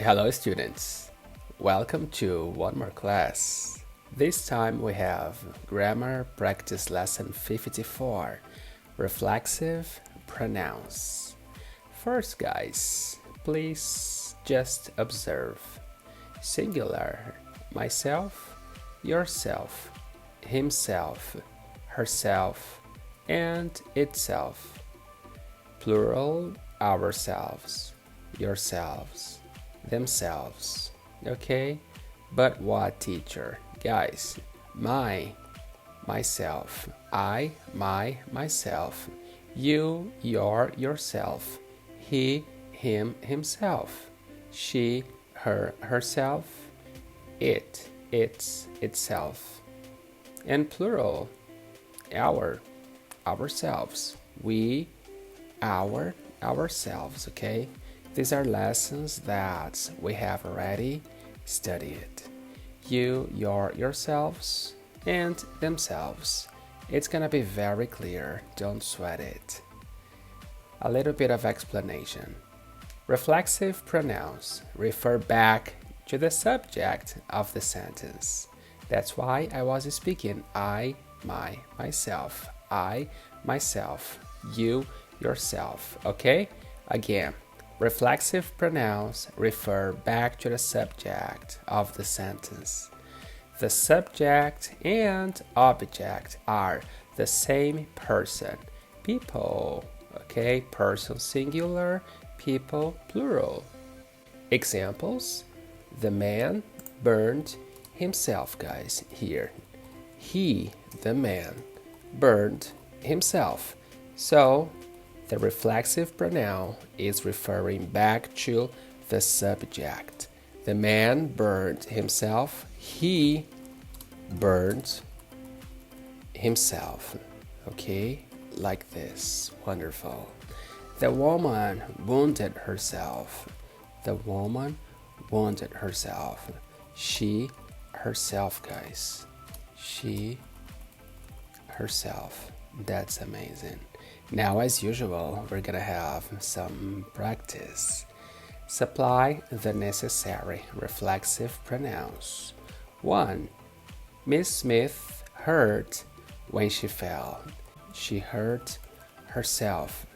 Hello students, welcome to one more class. This time we have Grammar Practice Lesson 54, Reflexive Pronouns. First guys, please just observe. Singular, myself, yourself, himself, herself, and itself. Plural, ourselves, yourselves, themselves. Okay? But what, teacher? Guys, myself, I, myself, you, your, yourself, he, him, himself, she, her, herself, it, its, itself. And plural, ourselves, we, ourselves. Okay, these are lessons that we have already studied. You, your, yourselves, and themselves. It's gonna be very clear, don't sweat it. A little bit of explanation. Reflexive pronouns refer back to the subject of the sentence. That's why I was speaking I, myself, I, myself, you, yourself. Okay? Again, reflexive pronouns refer back to the subject of the sentence. The subject and object are the same person. People, okay? Person singular, people plural. Examples: the man burned himself, guys, here. He, the man, burned himself. So, the reflexive pronoun is referring back to the subject. The man burned himself. He burned himself. Okay? Like this. Wonderful. The woman wounded herself. The woman wounded herself. She, herself, guys. She, herself. That's amazing. Now, as usual, we're gonna have some practice. Supply the necessary reflexive pronouns. 1. Miss Smith hurt when she fell. She hurt herself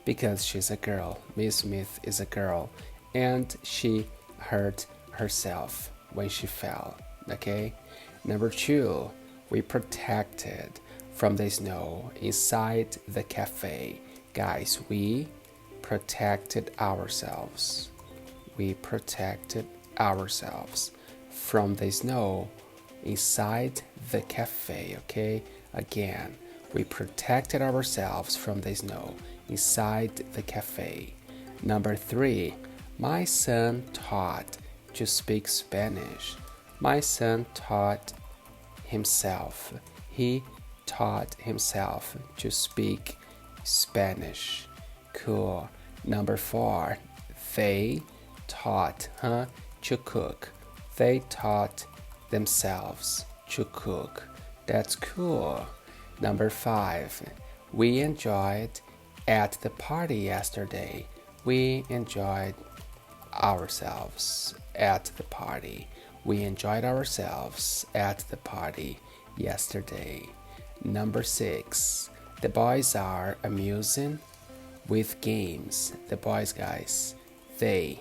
because she's a girl. Miss Smith is a girl, and she hurt herself when she fell. Okay? Number 2, we protected from the snow inside the cafe. Guys, we protected ourselves. We protected ourselves from the snow inside the cafe. Okay? Again, we protected ourselves from the snow inside the cafe. Number 3, my son taught to speak Spanish. My son taught himself. He taught himself to speak Spanish. Cool. Number 4, they taught to cook. They taught themselves to cook. That's cool. Number 5, we enjoyed at the party yesterday. We enjoyed ourselves at the party. We enjoyed ourselves at the party yesterday. Number 6, the boys are amusing with games. The boys, guys, the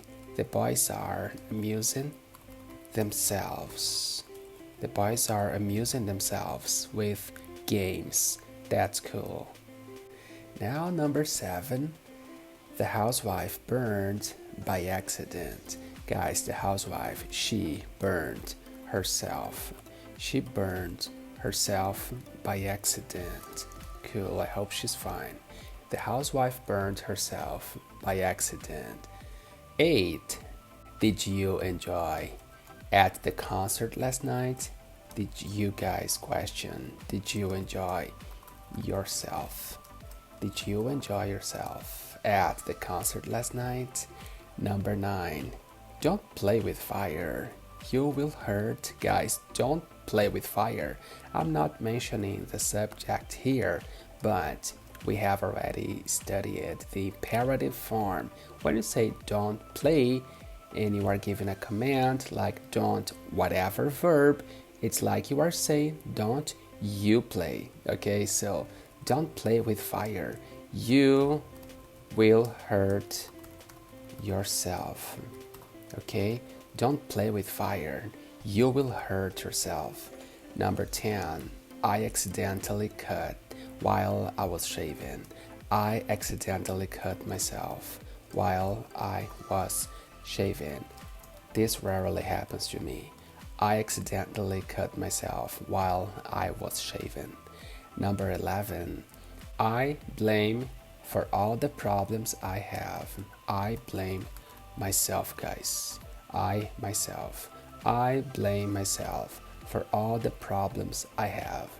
boys are amusing themselves. The boys are amusing themselves with games. That's cool. Now, number 7, the housewife burned by accident. Guys, the housewife, she burned herself. She burned herself by accident. Cool, I hope she's fine. The housewife burned herself by accident. 8, did you enjoy at the concert last night? Did you guys question? Did you enjoy yourself? Did you enjoy yourself at the concert last night? Number 9, don't play with fire. You will hurt. Guys, don't play with fire. I'm not mentioning the subject here, but we have already studied the imperative form. When you say don't play, and you are giving a command like don't whatever verb, it's like you are saying don't you play. Okay, so don't play with fire. You will hurt yourself. Okay, don't play with fire. You will hurt yourself. Number 10. I accidentally cut while I was shaving. I accidentally cut myself while I was shaving. This rarely happens to me. I accidentally cut myself while I was shaving. Number 11. I blame for all the problems I have. I blame myself, guys. I blame myself for all the problems I have.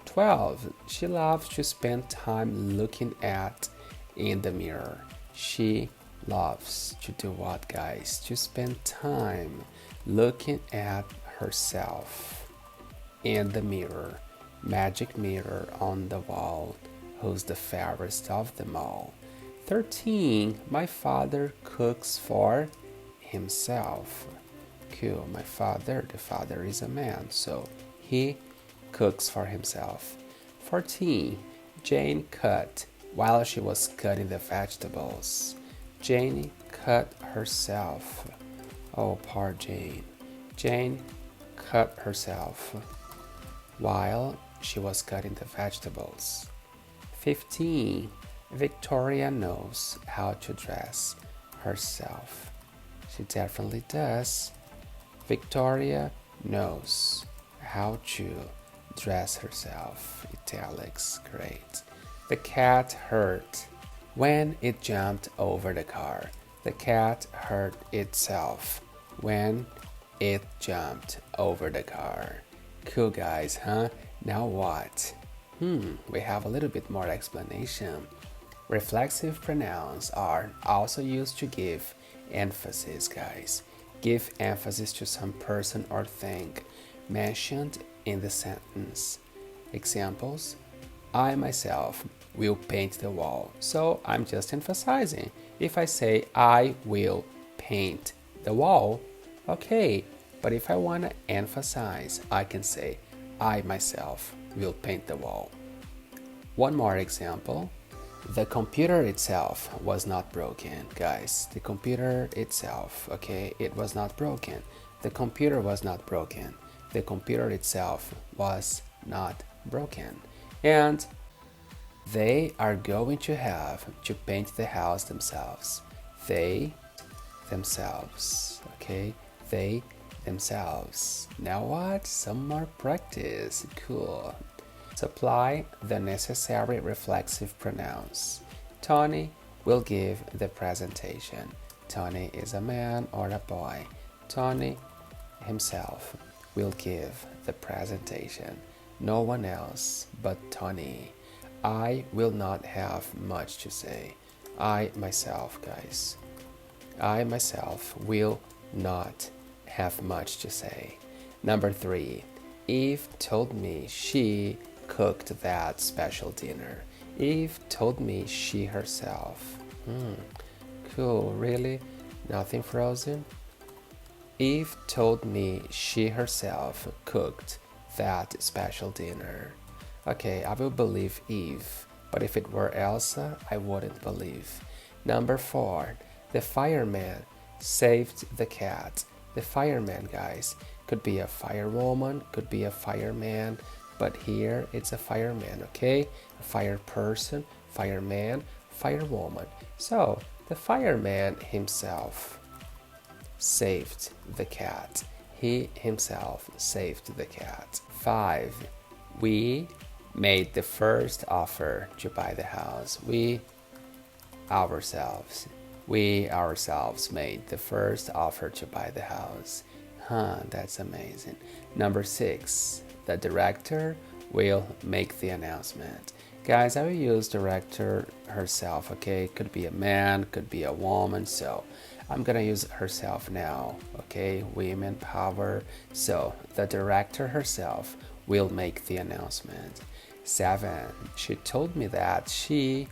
12. She loves to spend time looking at in the mirror. She loves to do what, guys? To spend time looking at herself in the mirror. Magic mirror on the wall. Who's the fairest of them all? 13. My father cooks for himself. Cool. My father, the father is a man, so he cooks for himself. 14. Jane cut while she was cutting the vegetables. Jane cut herself. Oh, poor Jane. Jane cut herself while she was cutting the vegetables. 15. Victoria knows how to dress herself. She definitely does. Victoria knows how to dress herself. Italics, great. The cat hurt when it jumped over the car. The cat hurt itself when it jumped over the car. Cool, guys, huh? Now what? We have a little bit more explanation. Reflexive pronouns are also used to give emphasis, guys. Give emphasis to some person or thing mentioned in the sentence. Examples: I myself will paint the wall. So I'm just emphasizing. If I say I will paint the wall, okay. But if I want to emphasize, I can say I myself will paint the wall. One more example. The computer itself was not broken, guys. The computer itself, okay, it was not broken. The computer was not broken. The computer itself was not broken. And they are going to have to paint the house themselves. They themselves, okay? They themselves. Now what? Some more practice. Cool. Supply the necessary reflexive pronouns. Tony will give the presentation. Tony is a man or a boy. Tony himself will give the presentation. No one else but Tony. I will not have much to say. I myself, guys. I myself will not have much to say. Number 3. Eve told me she cooked that special dinner. Eve told me she herself. Cool, really? Nothing frozen? Eve told me she herself cooked that special dinner. Okay, I will believe Eve, but if it were Elsa, I wouldn't believe. Number 4. The fireman saved the cat. The fireman, guys, could be a firewoman, could be a fireman, but here it's a fireman, okay? A fire person, fireman, firewoman. So the fireman himself saved the cat. He himself saved the cat. 5. We made the first offer to buy the house. We ourselves made the first offer to buy the house. That's amazing. Number 6. The director will make the announcement. Guys, I will use director herself, okay? Could be a man, could be a woman, so I'm gonna use herself now, okay? Women power. So the director herself will make the announcement. 7. She told me that she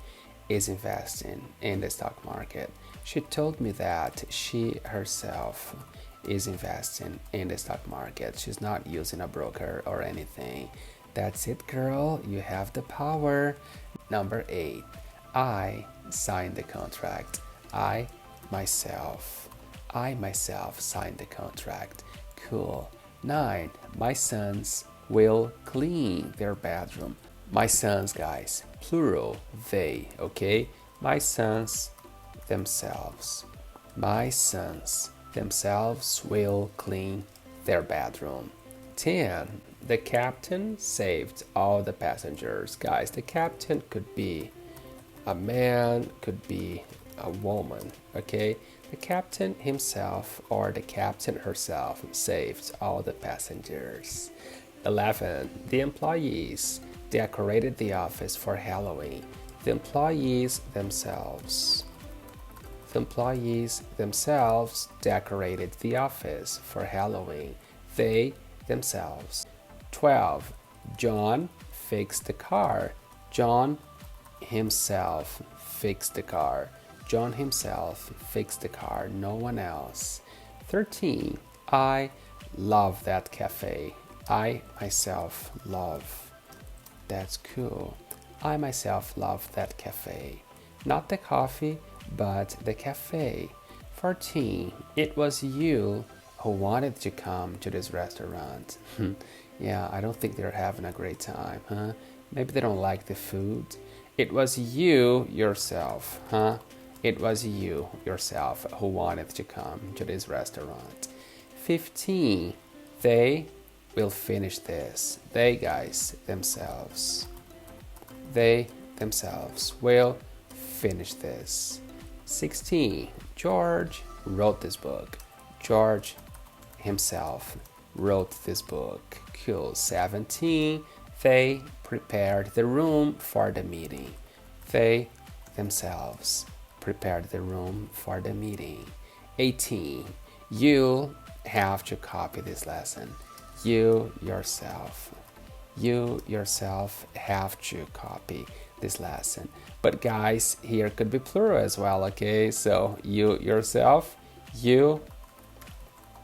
is investing in the stock market. She told me that she herself is investing in the stock market. She's not using a broker or anything. That's it, girl. You have the power. Number 8. I signed the contract. I myself signed the contract. Cool. 9. My sons will clean their bedroom. My sons, guys, plural, they, okay? My sons themselves. My sons themselves will clean their bedroom. 10. The captain saved all the passengers. Guys, the captain could be a man, could be a woman, okay? The captain himself or the captain herself saved all the passengers. 11. The employees decorated the office for Halloween. The employees themselves. The employees themselves decorated the office for Halloween. They themselves. 12. John fixed the car. John himself fixed the car. John himself fixed the car, no one else. 13. I love that cafe. I myself love. That's cool. I myself love that cafe. Not the coffee, but the cafe. 14. It was you who wanted to come to this restaurant. Yeah, I don't think they're having a great time, huh? Maybe they don't like the food. It was you yourself, huh? It was you yourself who wanted to come to this restaurant. 15. They will finish this. They, guys, themselves. They themselves will finish this. 16. George wrote this book. George himself wrote this book. Cool. 17. They prepared the room for the meeting. They themselves prepared the room for the meeting. 18. You have to copy this lesson. You yourself have to copy this lesson. But guys, here could be plural as well, okay? So you yourself, you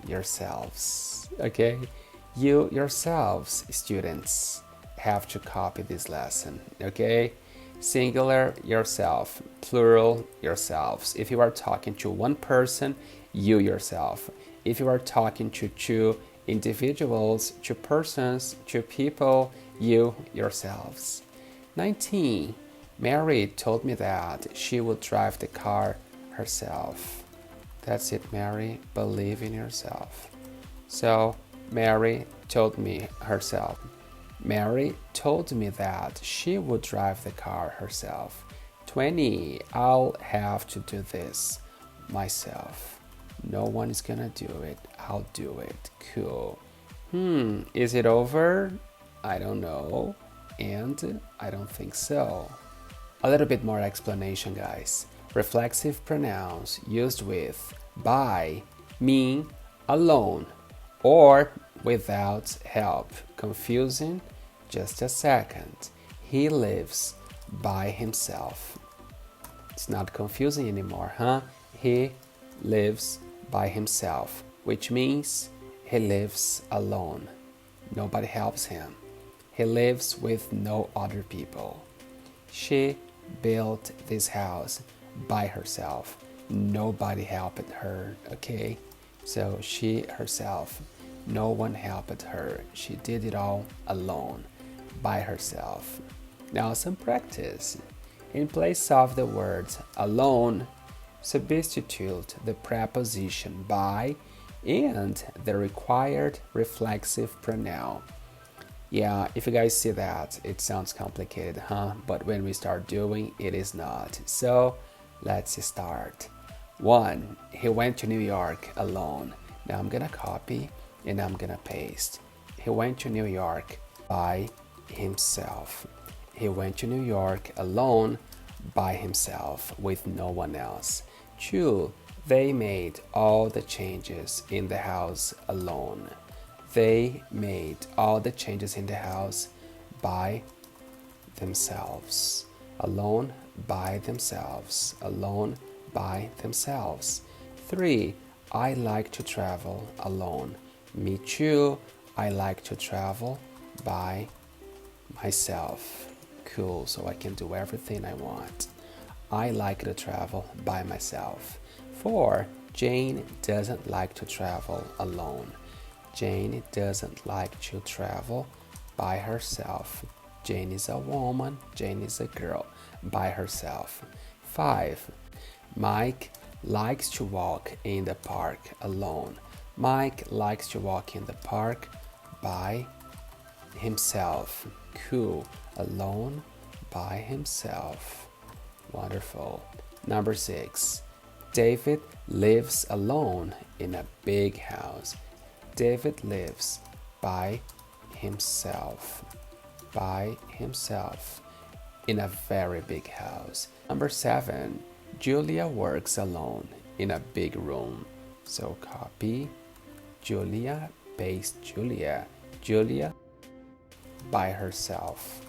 yourselves, okay? You yourselves, students, have to copy this lesson, okay? Singular, yourself. Plural, yourselves. If you are talking to one person, you yourself. If you are talking to two individuals, two persons, two people, you yourselves. 19. Mary told me that she would drive the car herself. That's it, Mary. Believe in yourself. So, Mary told me herself. Mary told me that she would drive the car herself. 20. I'll have to do this myself. No one is gonna do it. I'll do it. Cool. Is it over? I don't know. And I don't think so. A little bit more explanation, guys. Reflexive pronouns used with by mean alone or without help. Confusing? Just a second. He lives by himself. It's not confusing anymore, huh? He lives by himself, which means he lives alone. Nobody helps him. He lives with no other people. She built this house by herself. Nobody helped her, okay? So she herself, no one helped her. She did it all alone, by herself. Now some practice. In place of the word alone, substitute the preposition by and the required reflexive pronoun. Yeah, if you guys see that, it sounds complicated, huh? But when we start doing, it is not. So let's start. 1. He went to New York alone. Now I'm gonna copy and I'm gonna paste. He went to New York by himself. He went to New York alone by himself with no one else. 2. They made all the changes in the house alone. They made all the changes in the house by themselves. Alone by themselves. Alone by themselves. 3. I like to travel alone. Me too. I like to travel by myself. Cool, so I can do everything I want. I like to travel by myself. 4. Jane doesn't like to travel alone. Jane doesn't like to travel by herself. Jane is a woman, Jane is a girl, by herself. 5. Mike likes to walk in the park alone. Mike likes to walk in the park by himself. Cool. Alone by himself. Wonderful. Number 6. David lives alone in a big house. David lives by himself. By himself in a very big house. Number 7. Julia works alone in a big room. So copy Julia, paste Julia. Julia by herself.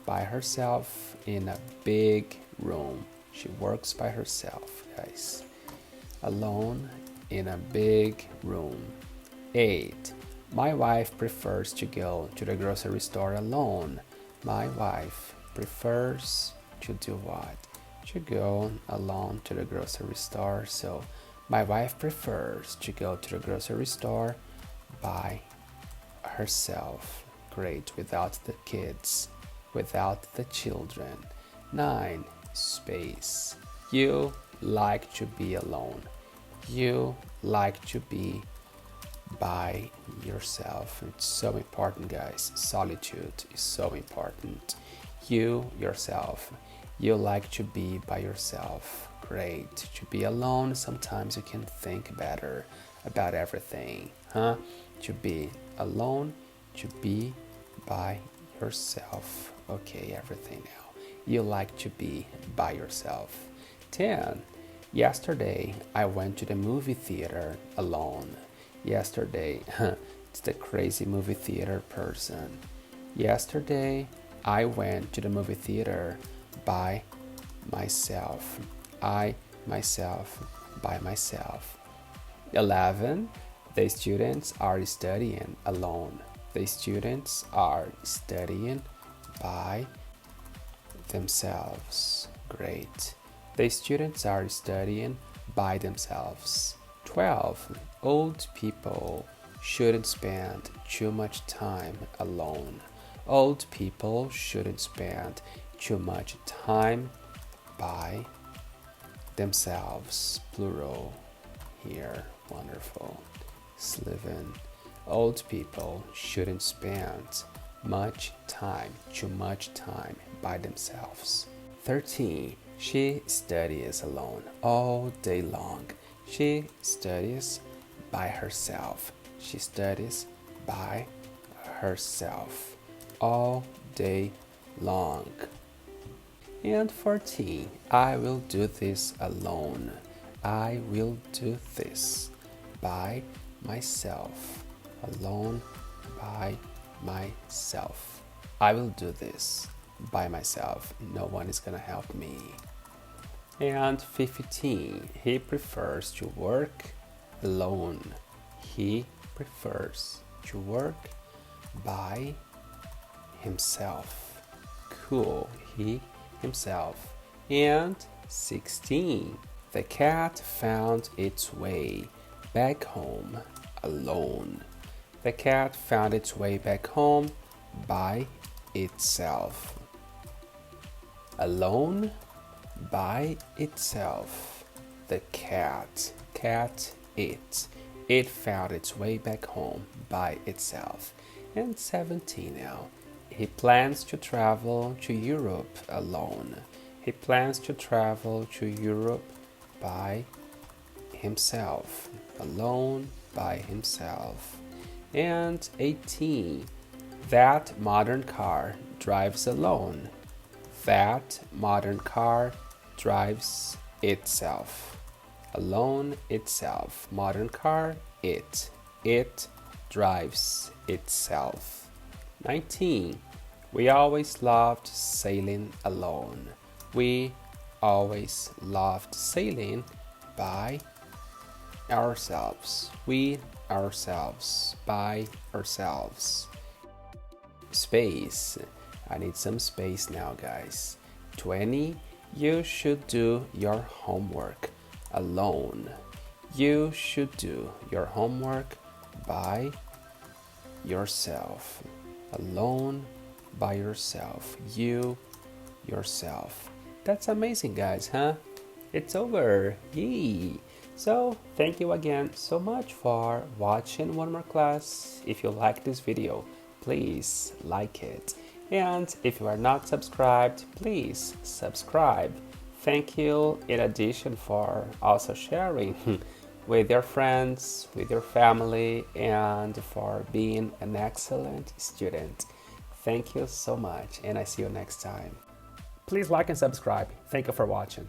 By herself in a big room. She works by herself, guys. Alone in a big room. 8. My wife prefers to go to the grocery store alone. My wife prefers to do what? To go alone to the grocery store. So my wife prefers to go to the grocery store by herself. Great, without the kids, without the children. 9. Space. You like to be alone. You like to be by yourself. It's so important, guys. Solitude is so important. You, yourself. You like to be by yourself. Great. To be alone, sometimes you can think better about everything, huh? To be alone, to be by yourself. Okay, everything now. You like to be by yourself. 10. Yesterday, I went to the movie theater alone. Yesterday, it's the crazy movie theater person. Yesterday, I went to the movie theater by myself. I, myself, by myself. 11. The students are studying alone. The students are studying by themselves. Great. The students are studying by themselves. 12. Old people shouldn't spend too much time alone. Old people shouldn't spend too much time by themselves. Plural here. Wonderful. Sliven. Old people shouldn't spend too much time by themselves. 13. She studies alone all day long. She studies by herself. She studies by herself all day long. And 14. I will do this alone. I will do this by myself. Alone by myself. I will do this by myself. No one is gonna help me. And 15. He prefers to work alone. He prefers to work by himself. Cool. He, himself. And 16. The cat found its way back home alone. The cat found its way back home by itself. Alone, by itself. The cat, it found its way back home by itself. And 17 now. He plans to travel to Europe alone. He plans to travel to Europe by himself. Alone, by himself. And 18. That modern car drives alone. That modern car drives itself. Alone, itself. Modern car, it. It drives itself. 19. We always loved sailing alone. We always loved sailing by ourselves, with ourselves, by ourselves. Space. I need some space now, guys. 20. You should do your homework alone. You should do your homework by yourself. Alone, by yourself. You, yourself. That's amazing, guys, huh? It's over. Yay! So, thank you again so much for watching one more class. If you like this video, please like it. And if you are not subscribed, please subscribe. Thank you in addition for also sharing with your friends, with your family, and for being an excellent student. Thank you so much, and I see you next time. Please like and subscribe. Thank you for watching.